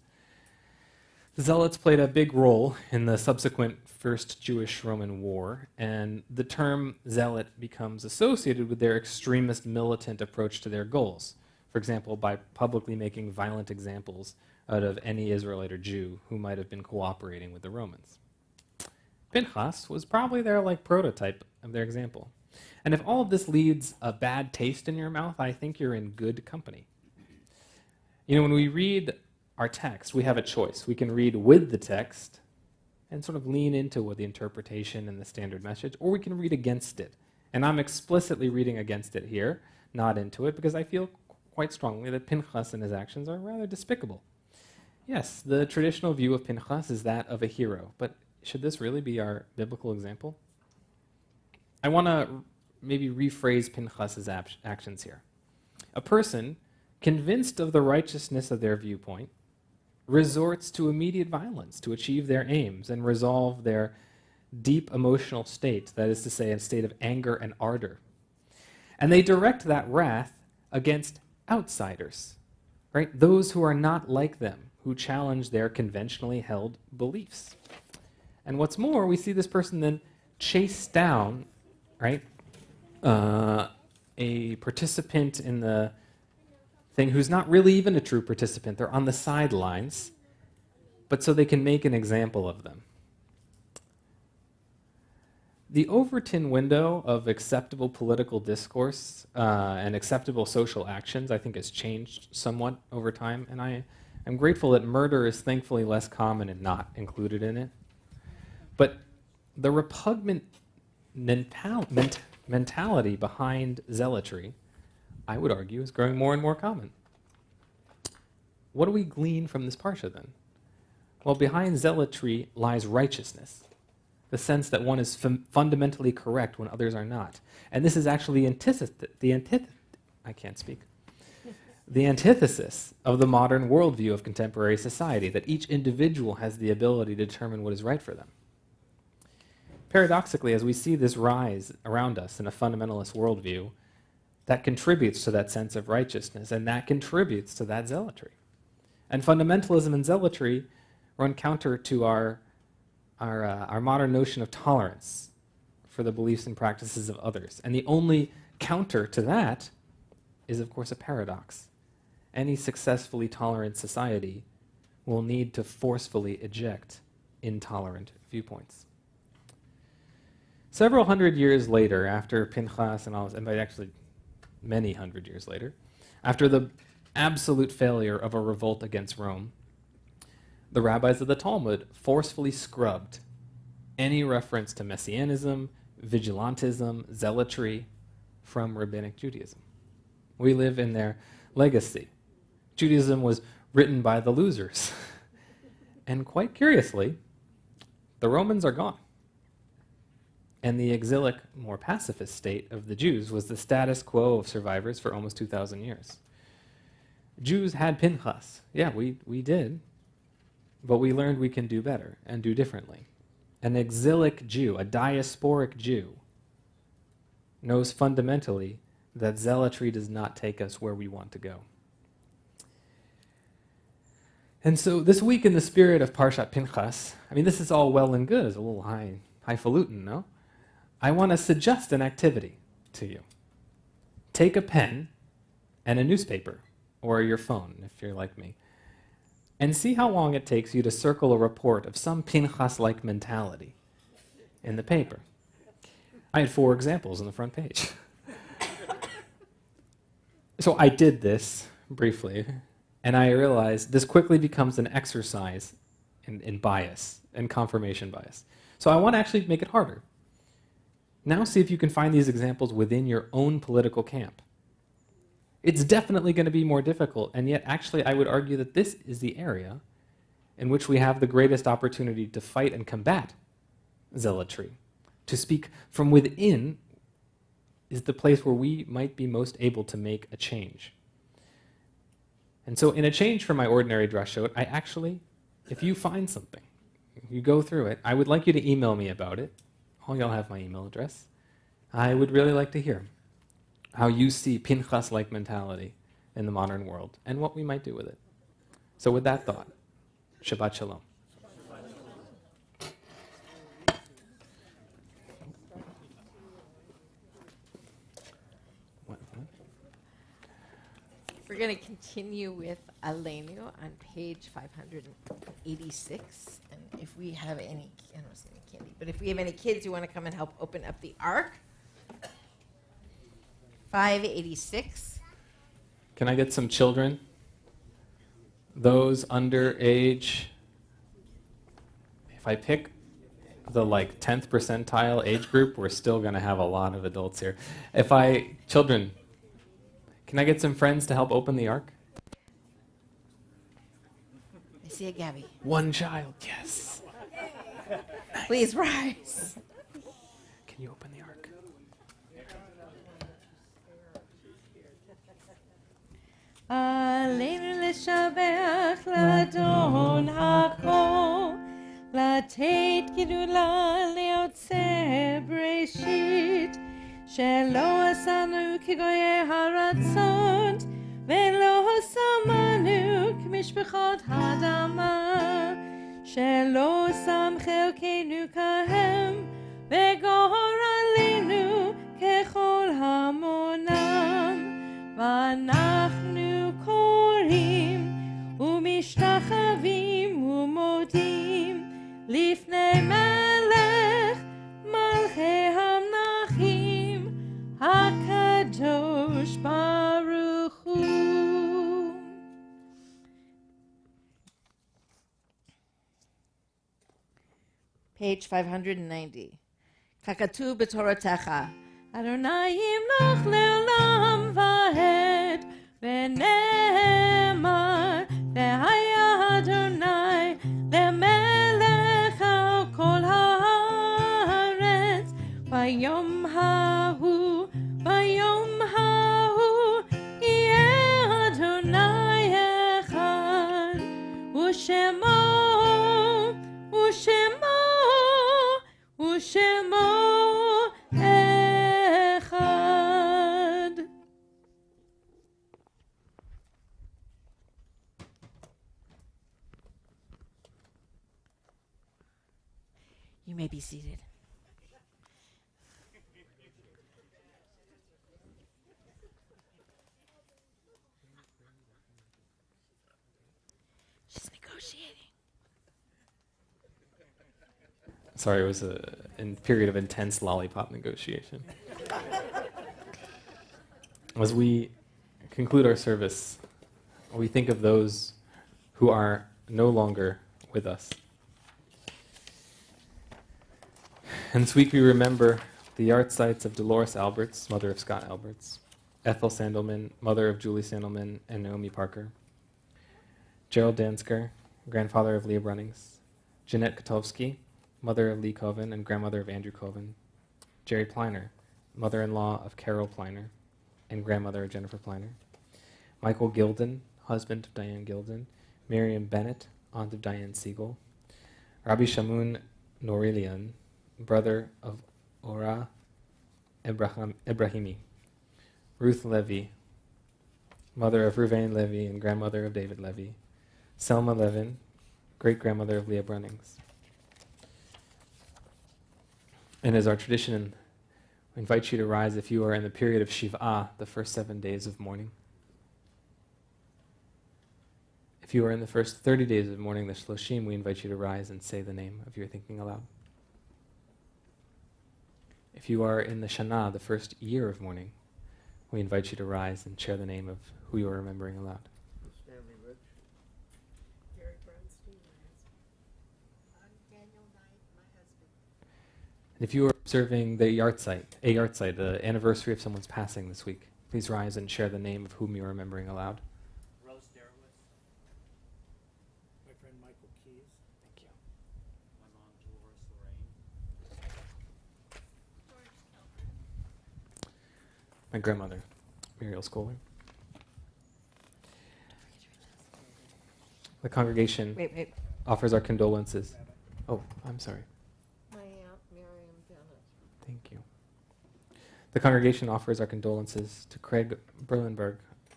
The Zealots played a big role in the subsequent First Jewish-Roman War, and the term zealot becomes associated with their extremist militant approach to their goals. For example, by publicly making violent examples out of any Israelite or Jew who might have been cooperating with the Romans. Pinchas was probably their prototype of their example. And if all of this leaves a bad taste in your mouth, I think you're in good company. When we read our text, we have a choice. We can read with the text and sort of lean into what the interpretation and the standard message, or we can read against it. And I'm explicitly reading against it here, not into it, because I feel quite strongly that Pinchas and his actions are rather despicable. Yes, the traditional view of Pinchas is that of a hero, but should this really be our biblical example? I want to maybe rephrase Pinchas' actions here. A person convinced of the righteousness of their viewpoint resorts to immediate violence to achieve their aims and resolve their deep emotional state, that is to say, a state of anger and ardor. And they direct that wrath against outsiders, right? Those who are not like them, who challenge their conventionally held beliefs. And what's more, we see this person then chase down, right, a participant in the thing who's not really even a true participant. They're on the sidelines, but so they can make an example of them. The Overton window of acceptable political discourse and acceptable social actions, I think, has changed somewhat over time, and I am grateful that murder is thankfully less common and not included in it. But the repugnant mentality behind zealotry, I would argue, is growing more and more common. What do we glean from this parsha then? Well, behind zealotry lies righteousness, the sense that one is fundamentally correct when others are not. And this is actually the antithesis of the modern worldview of contemporary society, that each individual has the ability to determine what is right for them. Paradoxically, as we see this rise around us in a fundamentalist worldview, that contributes to that sense of righteousness, and that contributes to that zealotry. And fundamentalism and zealotry run counter to our modern notion of tolerance for the beliefs and practices of others. And the only counter to that is, of course, a paradox. Any successfully tolerant society will need to forcefully eject intolerant viewpoints. Several hundred years later, after Pinchas and all this, and by actually many hundred years later, after the absolute failure of a revolt against Rome, the rabbis of the Talmud forcefully scrubbed any reference to messianism, vigilantism, zealotry from rabbinic Judaism. We live in their legacy. Judaism was written by the losers. And quite curiously, the Romans are gone. And the exilic, more pacifist state of the Jews was the status quo of survivors for almost 2,000 years. Jews had Pinchas. Yeah, we did. But we learned we can do better and do differently. An exilic Jew, a diasporic Jew, knows fundamentally that zealotry does not take us where we want to go. And so this week, in the spirit of Parshat Pinchas, I mean, this is all well and good. It's a little highfalutin, no? I want to suggest an activity to you. Take a pen and a newspaper, or your phone, if you're like me, and see how long it takes you to circle a report of some Pinchas-like mentality in the paper. I had 4 examples on the front page. So I did this briefly, and I realized this quickly becomes an exercise in bias and confirmation bias. So I want to actually make it harder. Now see if you can find these examples within your own political camp. It's definitely going to be more difficult, and yet actually I would argue that this is the area in which we have the greatest opportunity to fight and combat zealotry. To speak from within is the place where we might be most able to make a change. And so in a change from my ordinary drashot, I actually, if you find something, if you go through it, I would like you to email me about it. All y'all have my email address. I would really like to hear how you see Pinchas-like mentality in the modern world and what we might do with it. So with that thought, Shabbat Shalom. We're going to continue with Aleinu on page 586. And if we have any, I don't see any candy, but if we have any kids who want to come and help open up the ark, 586. Can I get some children? Those under age, if I pick the 10th percentile age group, we're still going to have a lot of adults here. Children, can I get some friends to help open the ark? I see a Gabby. 1 child, yes. Nice. Please rise. Can you open the ark? Aleinu לשבח לאדון הכל, לתת גדולה ליוצר בראשית, שלא עשנו כגויי הרצון, ולא שמנו כמשפחות האדמה, שלא שם חלקנו כהם, וגורלנו ככל המונם, ואנחנו קוראים ומשתחווים ומודים לפני מלך מלכי המלכים הקדוש ברוך הוא. Page 590. ככתוב בתורתך, אדוני ימלוך לעולם ועד, ונאמר, והיה אדוני למלך על כל הארץ, ביום ההוא, יהיה אדוני אחד, ושמו אחד. You may be seated. She's negotiating. Sorry, it was a period of intense lollipop negotiation. As we conclude our service, we think of those who are no longer with us. And this week we remember the yard sites of Dolores Alberts, mother of Scott Alberts, Ethel Sandelman, mother of Julie Sandelman and Naomi Parker, Gerald Dansker, grandfather of Leah Brunnings. Jeanette Katowski, mother of Lee Coven and grandmother of Andrew Coven. Jerry Pliner, mother-in-law of Carol Pliner and grandmother of Jennifer Pliner. Michael Gilden, husband of Diane Gilden. Miriam Bennett, aunt of Diane Siegel. Rabbi Shamun Norilian, brother of Ora Ebrahimi. Ruth Levy, mother of Ruvain Levy and grandmother of David Levy. Selma Levin, great-grandmother of Leah Brunnings. And as our tradition, we invite you to rise if you are in the period of Shiv'ah, the first 7 days of mourning. If you are in the first 30 days of mourning, the Shloshim, we invite you to rise and say the name of your thinking aloud. If you are in the Shana, the first year of mourning, we invite you to rise and share the name of who you are remembering aloud. Stanley Rich. Gary Bernstein, my husband. Daniel Knight, my husband. And if you are observing the yahrzeit, the anniversary of someone's passing this week, please rise and share the name of whom you are remembering aloud. Rose Derowitz. My friend Michael Keys. Thank you. My mom, Dolores Lorraine. My grandmother, Muriel Scholar. The congregation Wait. offers our condolences. Oh, I'm sorry. My aunt Miriam Bennett. Thank you. The congregation offers our condolences to Craig Berlinberg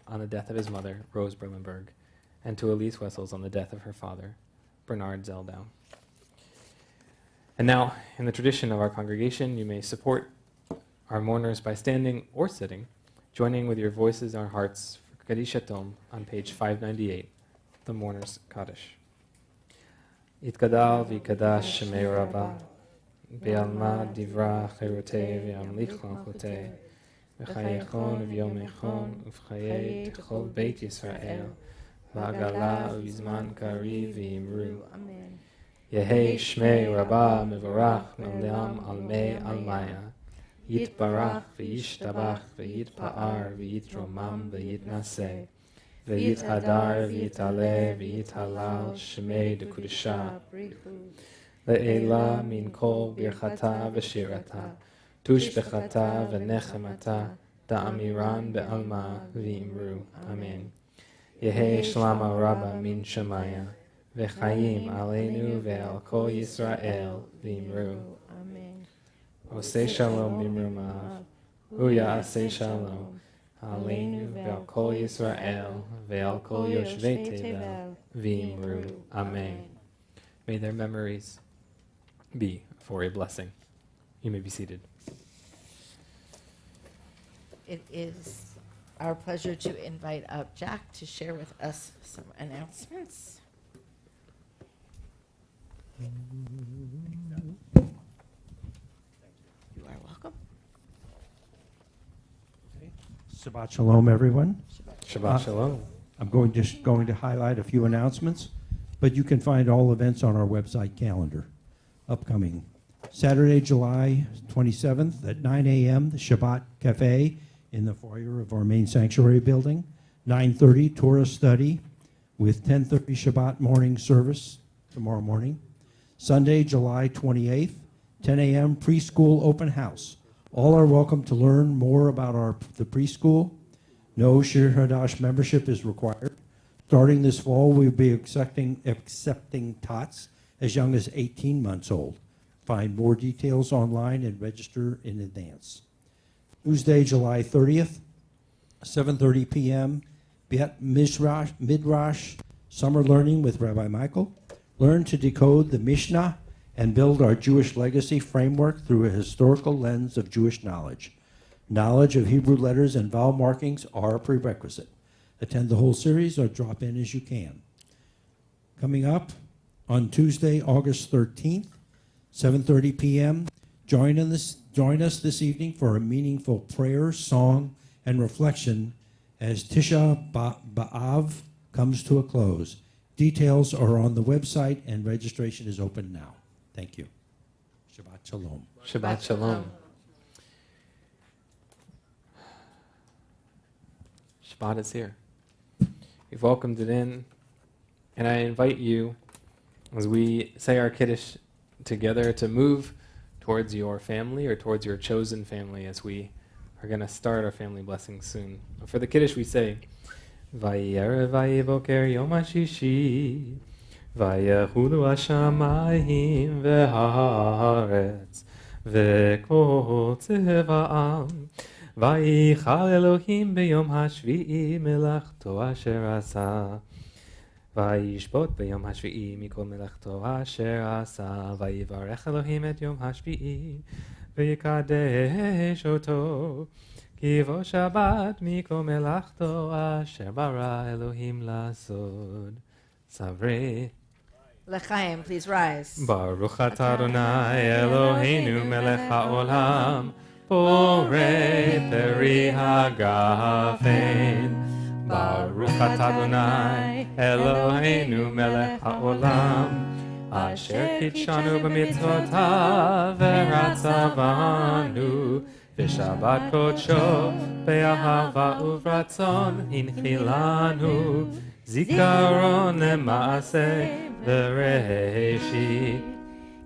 on the death of his mother, Rose Berlinberg, and to Elise Wessels on the death of her father, Bernard Zeldow. And now, in the tradition of our congregation, you may support our mourners by standing or sitting, joining with your voices and hearts for Kaddish Yatom on page 598, the Mourner's Kaddish. Yitkadal v'yikadash shemei Rabbah, Be'alma divra cherotei v'yamlich malchutei, v'chayechon v'yomechon uv'chayei t'chol beit Yisrael, v'agala v'zman kariv v'imru. Amen. Yehei shmei Rabbah mevorach me'olam almei almaya, Yitbarach v'yishtabach v'yitpa'ar v'yitromam v'yitnaseh, v'yithadar v'yitale v'yithalal shmei dekudesha, Le'ela min kol birchata v'shirata, tushbechata v'nechemata, da'amiran be'alma v'imru. Amen. Yehei shlama rabba min shemaya, v'chayim aleinu ve'al kol Yisrael v'imru. Amen. Oseh shalom bimrumav, hu ya'aseh shalom, aleinu ve'al kol Yisrael, ve'al kol yoshvei tevel v'imru. Amen. May their memories be for a blessing. You may be seated. It is our pleasure to invite up Jack to share with us some announcements. You are welcome. Shabbat Shalom, everyone. Shabbat Shalom. I'm just going to highlight a few announcements, but you can find all events on our website calendar. Upcoming Saturday, July 27th at 9 a.m., the Shabbat Cafe in the foyer of our main sanctuary building. 9:30 Torah study with 10:30 Shabbat morning service tomorrow morning. Sunday, July 28th, 10 a.m. preschool open house. All are welcome to learn more about the preschool. No Shir Hadash membership is required. Starting this fall, we'll be accepting tots as young as 18 months old. Find more details online and register in advance. Tuesday, July 30th, 7:30 p.m., Bet Midrash Summer Learning with Rabbi Michael. Learn to decode the Mishnah and build our Jewish legacy framework through a historical lens of Jewish knowledge. Knowledge of Hebrew letters and vowel markings are a prerequisite. Attend the whole series or drop in as you can. Coming up on Tuesday, August 13th, 7:30 p.m., join us this evening for a meaningful prayer, song, and reflection as Tisha B'Av comes to a close. Details are on the website and registration is open now. Thank you. Shabbat Shalom. Shabbat Shalom. Shabbat is here. We've welcomed it in And I invite you, as we say our Kiddush together, to move towards your family or towards your chosen family as we are going to start our family blessing soon. For the Kiddush we say, Vayerev vayevoker yom hashishi, vayechulu hashamayim v'haaretz, v'kol tzeva'am, vayichal Elohim b'yom hashvi'i melachto asher asa, vayishbot b'yom hashvi'i mikol melachto asher asa, vayivarech Elohim et yom hashvi'i, v'yikadesh oto, Kivo Shabbat mikol melachto asher bara Elohim lasod. Savre. L'chaim, please rise. Baruch atah Adonai Eloheinu melech haolam, borei peri hagafen. Baruch atah Adonai Eloheinu melech haolam, asher kitshanu b'mitzvotav v'ratzavanu. V'shabbat kodsho be'ahava uvratzon hinchilanu, zikaron lema'aseh v'reshit,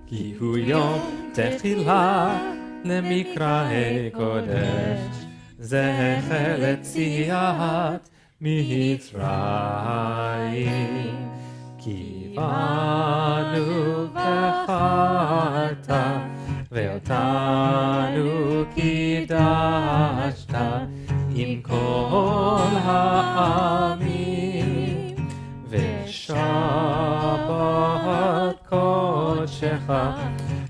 ki hu yom techila lemikrahe kodesh, zecher letziat mitzrayim, ki banu v'charta ואותנו קידשת עם כל העמים, ושבת קודשך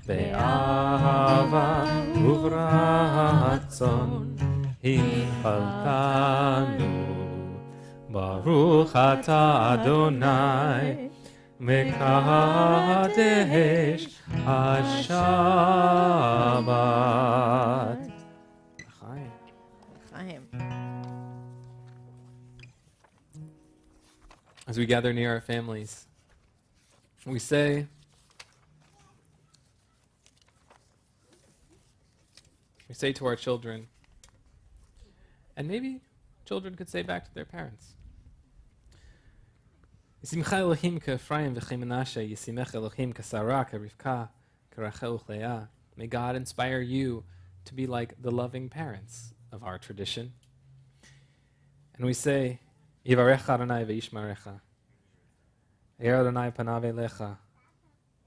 באהבה וברצון הנחלתנו. ברוך אתה אדוני מקדש Shabbat. L'chaim. As we gather near our families, we say to our children, and maybe children could say back to their parents, Yisimcha Elohim k'Ephraim v'chemenashe, Yisimech Elohim k'Sarah k'Rivka k'Rachel u'Leah. May God inspire you to be like the loving parents of our tradition. And we say, Yivarecha Adonai v'yishmarecha, E'er Adonai panav elecha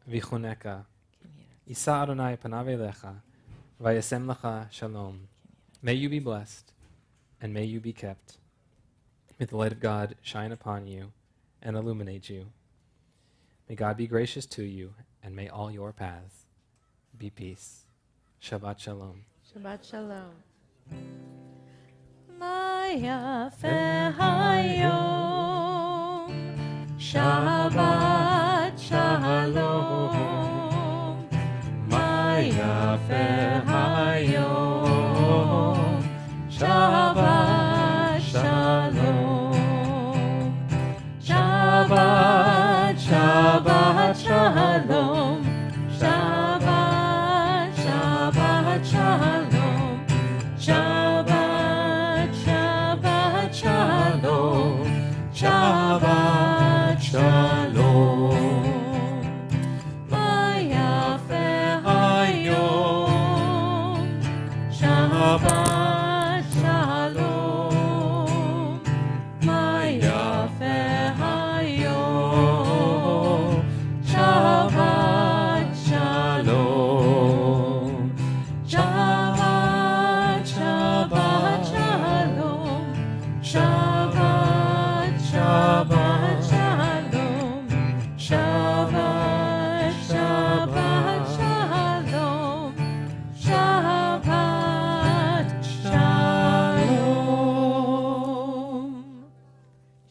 v'chuneka, Yisa Adonai panav elecha v'yasem lecha shalom. May you be blessed, and may you be kept. May the light of God shine upon you and illuminate you. May God be gracious to you, and may all your paths be peace. Shabbat Shalom. Shabbat Shalom. Maya hayom, Shabbat Shalom. Maya hayom, Shabbat Shalom. Shabbat, Shabbat Shalom, Shabbat, Shabbat Shalom, Shabbat, Shabbat Shalom, Shabbat Shalom. Mayafe hayom, Shabbat Shalom, Mayafe Shabbat Shalom, Shabbat, Shabbat Shalom, Shabbat, Shabbat Shalom, Shabbat, Shabbat Shalom, Shabbat Shalom.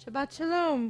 Shabbat Shalom.